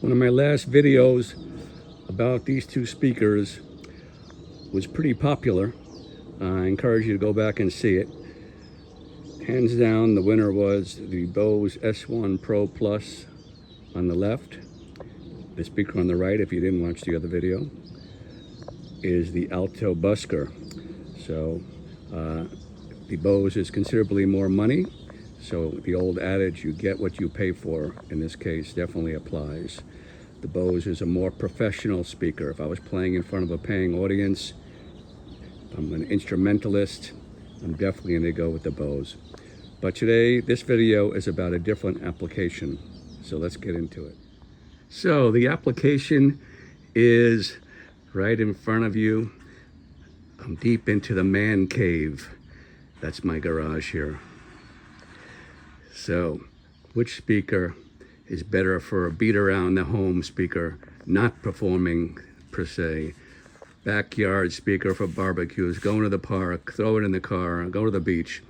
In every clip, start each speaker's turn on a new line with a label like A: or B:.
A: One of my last videos about these two speakers was pretty popular. I encourage you to go back and see it. Hands down, the winner was the Bose S1 Pro Plus on the left. The speaker on the right, if you didn't watch the other video, is the Alto Busker. So the Bose is considerably more money. So the old adage, you get what you pay for, in this case, definitely applies. The Bose is a more professional speaker. If I was playing in front of a paying audience, I'm an instrumentalist, I'm definitely going to go with the Bose. But today, this video is about a different application. So let's get into it. So the application is right in front of you. I'm deep into the man cave. That's my garage here. So, which speaker is better for a beat around the home speaker, not performing per se? Backyard speaker for barbecues, going to the park, throw it in the car, go to the beach.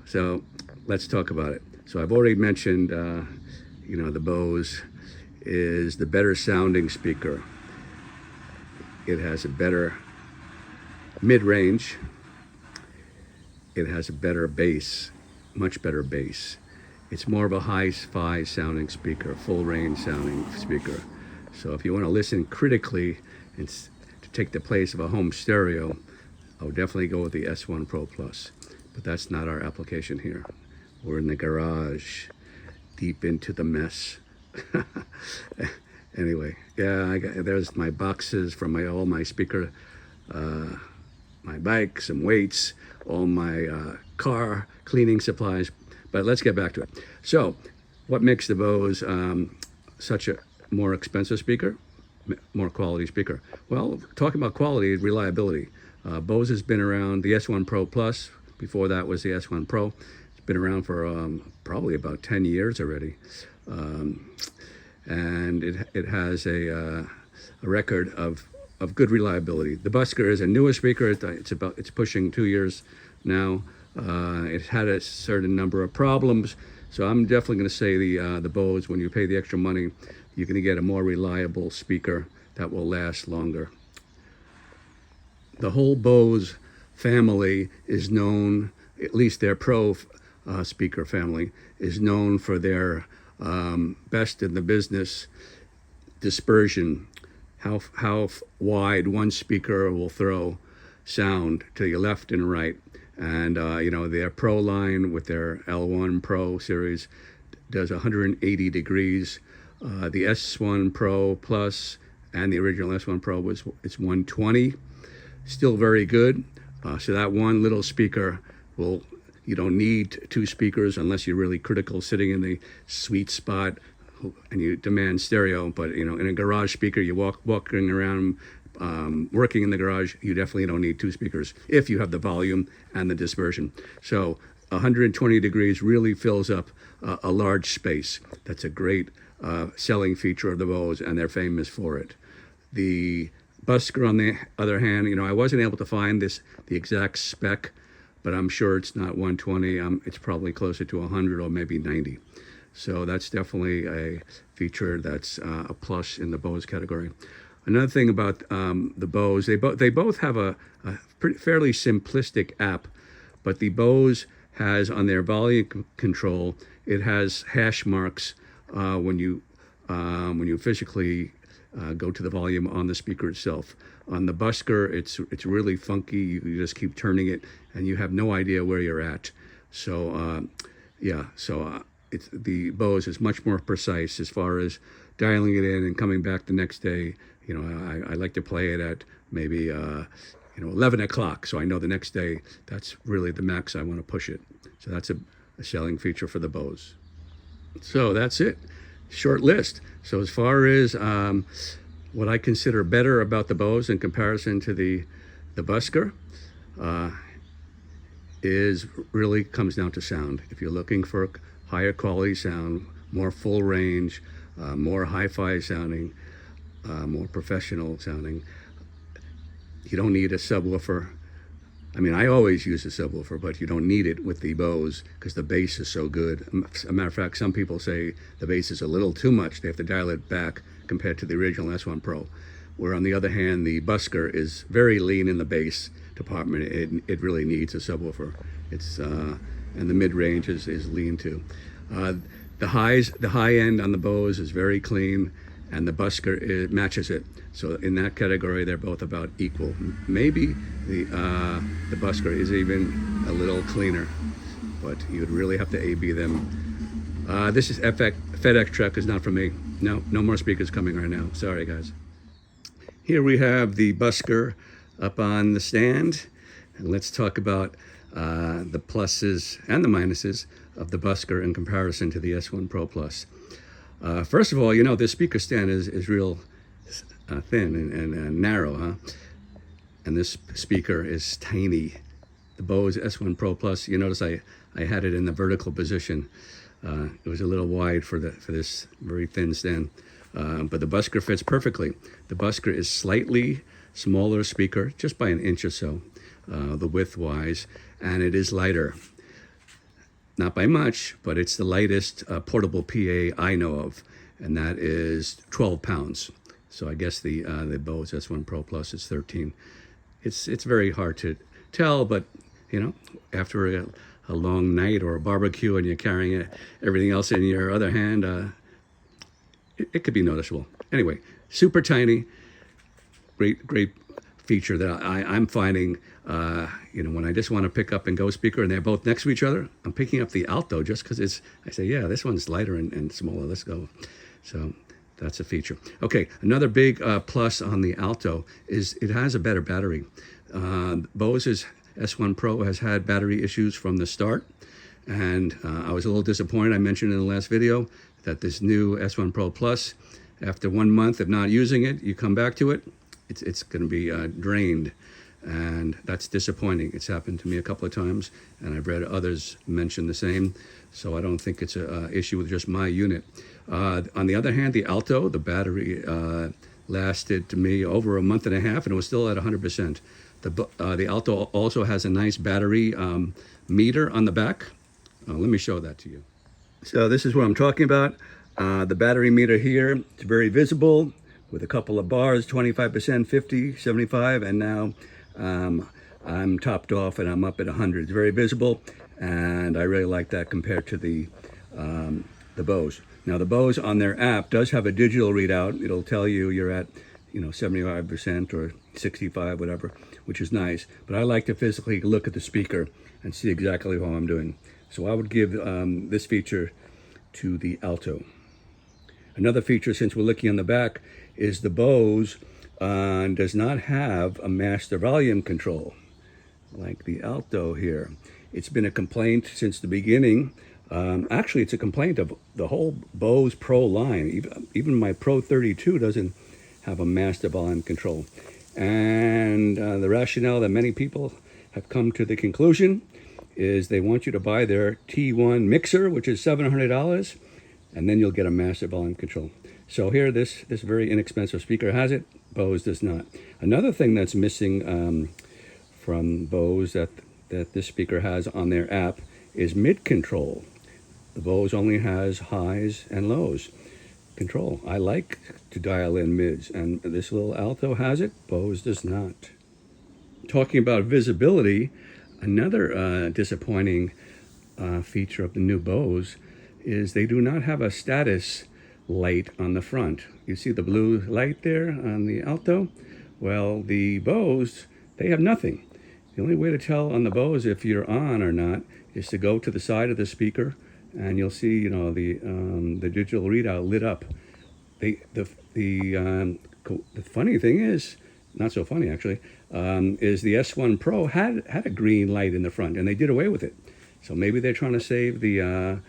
A: So let's talk about it. So I've already mentioned, the Bose is the better sounding speaker. It has a better mid-range. It has a better bass, much better bass. It's more of a hi-fi sounding speaker, full range sounding speaker. So if you want to listen critically and to take the place of a home stereo, I would definitely go with the S1 Pro Plus. But that's not our application here. We're in the garage, deep into the mess. Anyway, yeah, there's my boxes from all my speaker, my bike, some weights, all my car cleaning supplies. But let's get back to it. So, what makes the Bose such a more expensive speaker, more quality speaker? Well, talking about quality, reliability. Bose has been around, the S1 Pro Plus, before that was the S1 Pro. It's been around for probably about 10 years already. And it has a record of good reliability. The Busker is a newer speaker. It's pushing 2 years now. It had a certain number of problems, so I'm definitely going to say the Bose. When you pay the extra money, you're going to get a more reliable speaker that will last longer. The whole Bose family is known, at least their Pro speaker family, is known for their best in the business dispersion, how wide one speaker will throw sound to your left and right. And their Pro line with their L1 Pro series does 180 degrees. The S1 Pro Plus and the original S1 Pro it's 120. Still very good. So that one little speaker you don't need two speakers unless you're really critical, sitting in the sweet spot and you demand stereo. But in a garage speaker, you walking around, working in the garage, you definitely don't need two speakers if you have the volume and the dispersion. So 120 degrees really fills up a large space. That's a great selling feature of the Bose, and they're famous for it. The Busker, on the other hand, I wasn't able to find the exact spec, but I'm sure it's not 120. It's probably closer to 100 or maybe 90. So that's definitely a feature that's a plus in the Bose category. Another thing about the Bose, they both have a fairly simplistic app, but the Bose has on their volume control, it has hash marks when you physically go to the volume on the speaker itself. On the Busker, it's really funky. You just keep turning it, and you have no idea where you're at. So the Bose is much more precise as far as dialing it in and coming back the next day. I like to play it at maybe 11 o'clock, so I know the next day that's really the max I want to push it. So that's a selling feature for the Bose. So that's it. Short list. So as far as what I consider better about the Bose in comparison to the Busker, is really comes down to sound. If you're looking for higher quality sound, more full range, more hi-fi sounding, more professional sounding, you don't need a subwoofer. I mean, I always use a subwoofer, but you don't need it with the Bose because the bass is so good. As a matter of fact, some people say the bass is a little too much. They have to dial it back compared to the original S1 Pro. Where on the other hand, the Busker is very lean in the bass department. It really needs a subwoofer. It's and the mid-range is lean too. The high end on the Bose is very clean, and the Busker matches it. So in that category, they're both about equal. Maybe the Busker is even a little cleaner, but you'd really have to A/B them. This is FedEx truck is not for me. No more speakers coming right now. Sorry, guys. Here we have the Busker up on the stand, and let's talk about the pluses and the minuses of the Busker in comparison to the S1 Pro Plus. First of all, you know, this speaker stand is real thin and narrow, huh? And this speaker is tiny. The Bose S1 Pro Plus, you notice I had it in the vertical position. It was a little wide for this very thin stand. But the Busker fits perfectly. The Busker is slightly smaller speaker, just by an inch or so, the width-wise, and it is lighter. Not by much, but it's the lightest portable PA I know of, and that is 12 pounds. So I guess the Bose S1 Pro Plus is 13. It's very hard to tell, but you know, after a long night or a barbecue and you're carrying everything else in your other hand, it could be noticeable. Anyway, super tiny, great feature that I'm finding. You know, when I just want to pick up and go speaker and they're both next to each other, I'm picking up the Alto just because I say, yeah, this one's lighter and smaller. Let's go. So that's a feature. Okay, another big plus on the Alto is it has a better battery. Bose's S1 Pro has had battery issues from the start, and I was a little disappointed. I mentioned in the last video that this new S1 Pro Plus, after 1 month of not using it, you come back to it, it's going to be drained, and that's disappointing. It's happened to me a couple of times, and I've read others mention the same, so I don't think it's an issue with just my unit. On the other hand, the Alto, the battery lasted to me over a month and a half, and it was still at 100%. The Alto also has a nice battery meter on the back. Let me show that to you. So this is what I'm talking about. The battery meter here, it's very visible with a couple of bars, 25%, 50, 75, and now I'm topped off and I'm up at 100. It's very visible, and I really like that compared to the Bose. Now the Bose on their app does have a digital readout. It'll tell you you're at 75% or 65, whatever, which is nice. But I like to physically look at the speaker and see exactly how I'm doing. So I would give this feature to the Alto. Another feature, since we're looking on the back, is the Bose does not have a master volume control like the Alto here. It's been a complaint since the beginning. Actually, it's a complaint of the whole Bose Pro line. Even my Pro 32 doesn't have a master volume control. And the rationale that many people have come to the conclusion is they want you to buy their T1 mixer, which is $700, and then you'll get a master volume control. So here, this very inexpensive speaker has it. Bose does not. Another thing that's missing from Bose that this speaker has on their app is mid control. The Bose only has highs and lows control. I like to dial in mids, and this little Alto has it. Bose does not. Talking about visibility, another disappointing feature of the new Bose is they do not have a status light on the front. You see the blue light there on the Alto? Well, the Bose, they have nothing. The only way to tell on the Bose if you're on or not is to go to the side of the speaker, and you'll see, the digital readout lit up. The funny thing is, not so funny actually, is the S1 Pro had a green light in the front, and they did away with it. So maybe they're trying to save the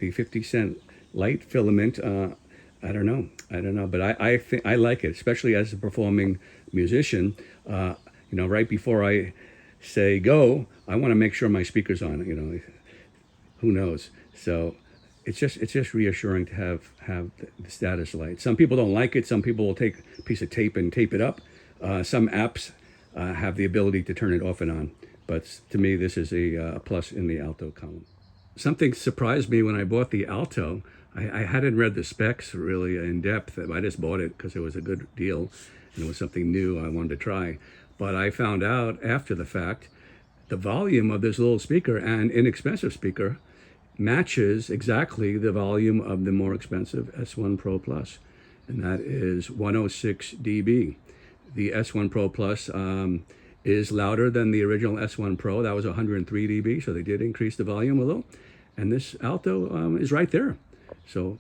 A: 50-cent light filament. I don't know, but I think I like it, especially as a performing musician. Right before I say go, I want to make sure my speaker's on. Who knows? So it's just reassuring to have the status light. Some people don't like it. Some people will take a piece of tape and tape it up. Some apps have the ability to turn it off and on. But to me, this is a plus in the Alto column. Something surprised me when I bought the Alto. I hadn't read the specs really in depth. I just bought it because it was a good deal and it was something new I wanted to try. But I found out after the fact the volume of this little speaker and inexpensive speaker matches exactly the volume of the more expensive S1 Pro Plus, and that is 106 dB. The S1 Pro Plus is louder than the original S1 Pro. That was 103 dB, so they did increase the volume a little. And this Alto is right there. So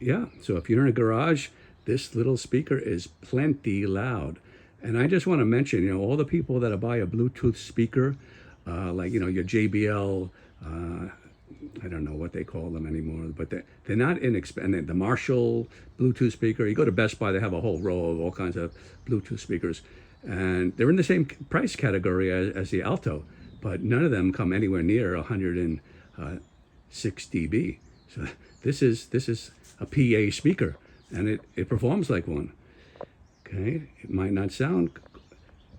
A: yeah, so if you're in a garage, this little speaker is plenty loud. And I just want to mention, all the people that buy a Bluetooth speaker, like, your JBL, I don't know what they call them anymore, but they're not inexpensive. The Marshall Bluetooth speaker, you go to Best Buy, they have a whole row of all kinds of Bluetooth speakers. And they're in the same price category as the Alto, but none of them come anywhere near 106 dB. So this is a PA speaker, and it performs like one. Okay, it might not sound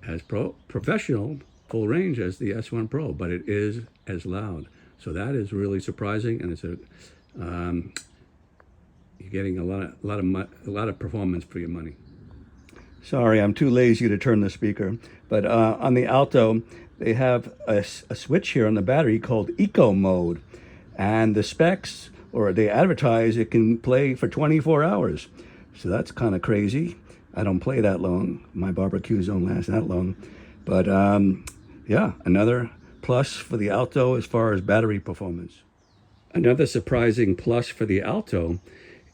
A: as professional, full range as the S1 Pro, but it is as loud. So that is really surprising, and it's you're getting a lot of performance for your money. Sorry, I'm too lazy to turn the speaker, but on the Alto, they have a switch here on the battery called Eco Mode, and the specs, or they advertise it can play for 24 hours. So that's kind of crazy. I don't play that long. My barbecues don't last that long. But yeah, another plus for the Alto as far as battery performance. Another surprising plus for the Alto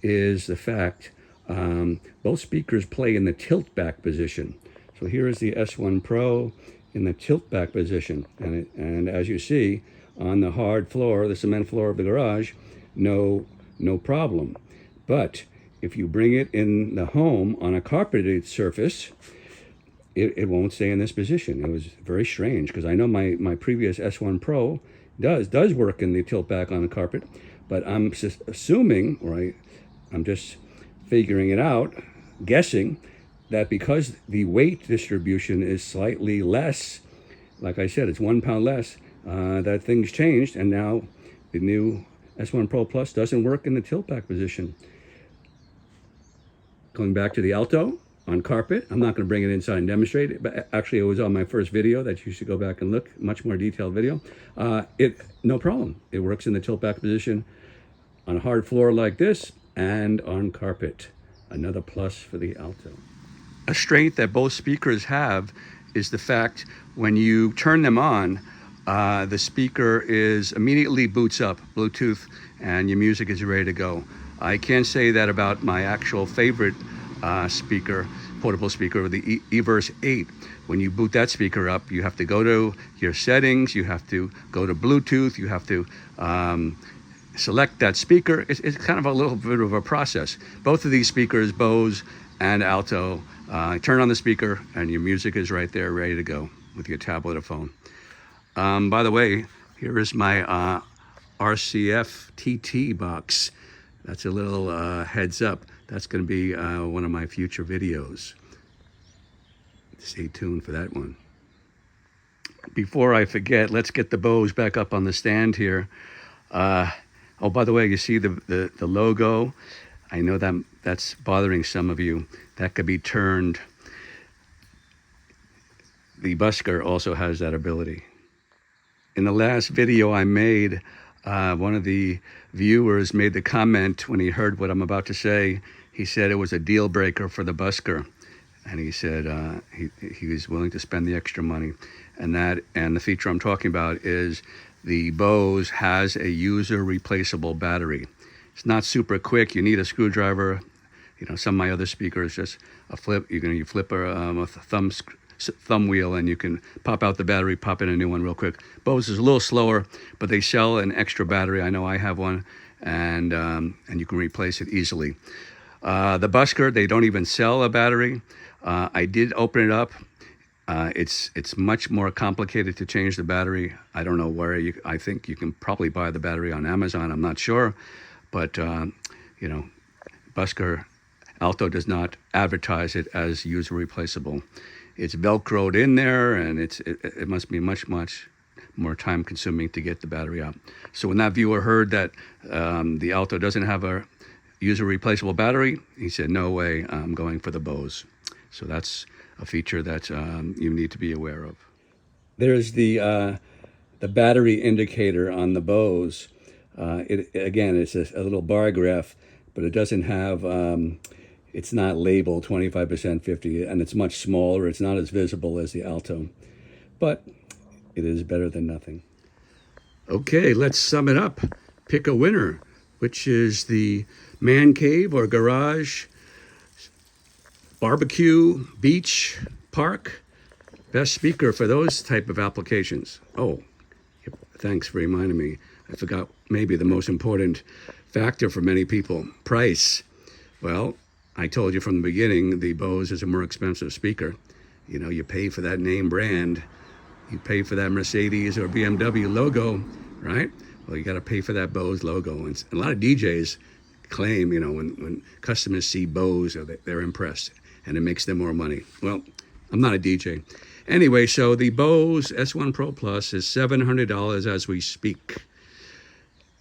A: is the fact both speakers play in the tilt back position. So here is the S1 Pro in the tilt back position. And as you see, on the hard floor, the cement floor of the garage, no problem. But if you bring it in the home on a carpeted surface, it won't stay in this position. It was very strange because I know my previous S1 Pro does work in the tilt back on the carpet, but I'm just assuming, or I'm just figuring it out, guessing that because the weight distribution is slightly less, like I said, it's 1 pound less, that things changed, and now the new S1 Pro Plus doesn't work in the tilt back position. Going back to the Alto on carpet, I'm not going to bring it inside and demonstrate it, but actually it was on my first video that you should go back and look, much more detailed video. No problem. It works in the tilt back position on a hard floor like this and on carpet. Another plus for the Alto. A strength that both speakers have is the fact when you turn them on, the speaker immediately boots up Bluetooth and your music is ready to go. I can't say that about my actual favorite portable speaker, the eVerse 8. When you boot that speaker up, you have to go to your settings, you have to go to Bluetooth, you have to select that speaker. It's kind of a little bit of a process. Both of these speakers, Bose and Alto, turn on the speaker and your music is right there ready to go with your tablet or phone. By the way, here is my RCF TT box. That's a little heads up. That's going to be one of my future videos. Stay tuned for that one. Before I forget, let's get the Bose back up on the stand here. Oh, by the way, you see the logo? I know that's bothering some of you. That could be turned. The Busker also has that ability. In the last video I made, one of the viewers made the comment when he heard what I'm about to say. He said it was a deal breaker for the Busker, and he said he was willing to spend the extra money. And the feature I'm talking about is the Bose has a user replaceable battery. It's not super quick. You need a screwdriver. Some of my other speakers just a flip. You flip a thumb wheel and you can pop out the battery, pop in a new one real quick. Bose is a little slower, but they sell an extra battery. I know I have one, and you can replace it easily. The Busker, they don't even sell a battery. I did open it up. It's much more complicated to change the battery. I don't know where I think you can probably buy the battery on Amazon. I'm not sure, but Busker Alto does not advertise it as user replaceable. it's Velcroed in there, and it must be much more time consuming to get the battery out. So when that viewer heard that the Alto doesn't have a user replaceable battery, he said, no way, I'm going for the Bose. So that's a feature that you need to be aware of. There's the battery indicator on the Bose. Again, it's a little bar graph, but it doesn't have, it's not labeled 25%, 50, and it's much smaller. It's not as visible as the Alto, but it is better than nothing. Okay, let's sum it up. Pick a winner. Which is the man cave or garage, barbecue, beach, park, best speaker for those type of applications. Oh, thanks for reminding me. I forgot maybe the most important factor for many people, price. Well, I told you from the beginning, the Bose is a more expensive speaker. You know, you pay for that name brand, you pay for that Mercedes or BMW logo, right? Well, you got to pay for that Bose logo. And a lot of DJs claim, you know, when customers see Bose, they're impressed, and it makes them more money. Well, I'm not a DJ. Anyway, so the Bose S1 Pro Plus is $700 as we speak.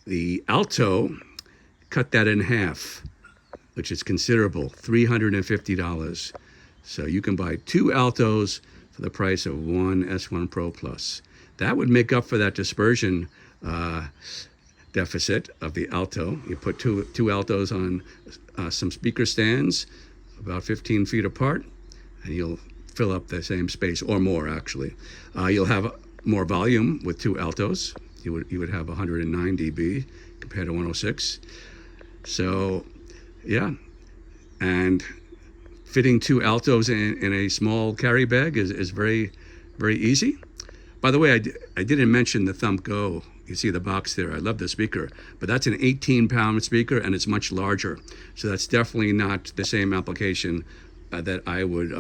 A: The Alto, cut that in half, which is considerable, $350. So you can buy two Altos for the price of one S1 Pro Plus. That would make up for that dispersion deficit of the Alto. You put two Altos on some speaker stands about 15 feet apart, and you'll fill up the same space, or more actually. You'll have more volume with two Altos. You would have 109 dB compared to 106. So yeah, and fitting two Altos in a small carry bag is very easy. By the way, I didn't mention the Thump Go. You see the box there. I love the speaker, but that's an 18-pound speaker, and it's much larger. So that's definitely not the same application that I would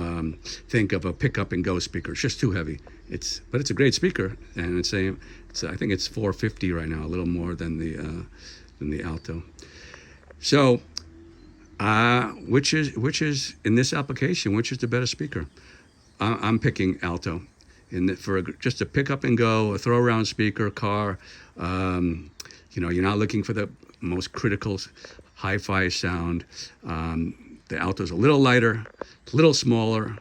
A: think of a pick-up and go speaker. It's just too heavy. But it's a great speaker, and I think it's $450 right now, a little more than the Alto. So, which is in this application? Which is the better speaker? I'm picking Alto. For just a pick up and go, a throw around speaker, car, you know, you're not looking for the most critical hi-fi sound. The Alto's a little lighter, a little smaller.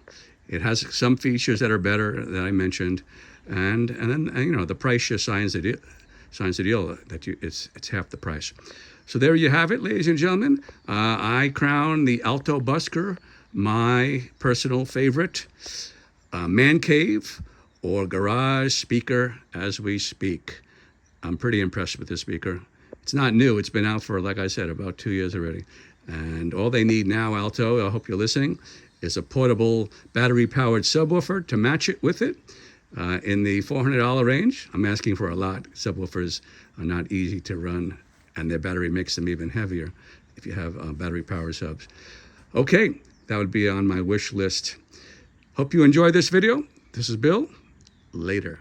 A: It has some features that are better that I mentioned, and then you know, the price just signs the deal that it's half the price. So there you have it, ladies and gentlemen. I crown the Alto Busker my personal favorite man cave or garage speaker as we speak. I'm pretty impressed with this speaker. It's not new. It's been out for, like I said, about 2 years already. And all they need now, Alto, I hope you're listening, is a portable battery-powered subwoofer to match it with it in the $400 range. I'm asking for a lot. Subwoofers are not easy to run, and their battery makes them even heavier if you have battery-powered subs. Okay, that would be on my wish list. Hope you enjoyed this video. This is Bill. Later.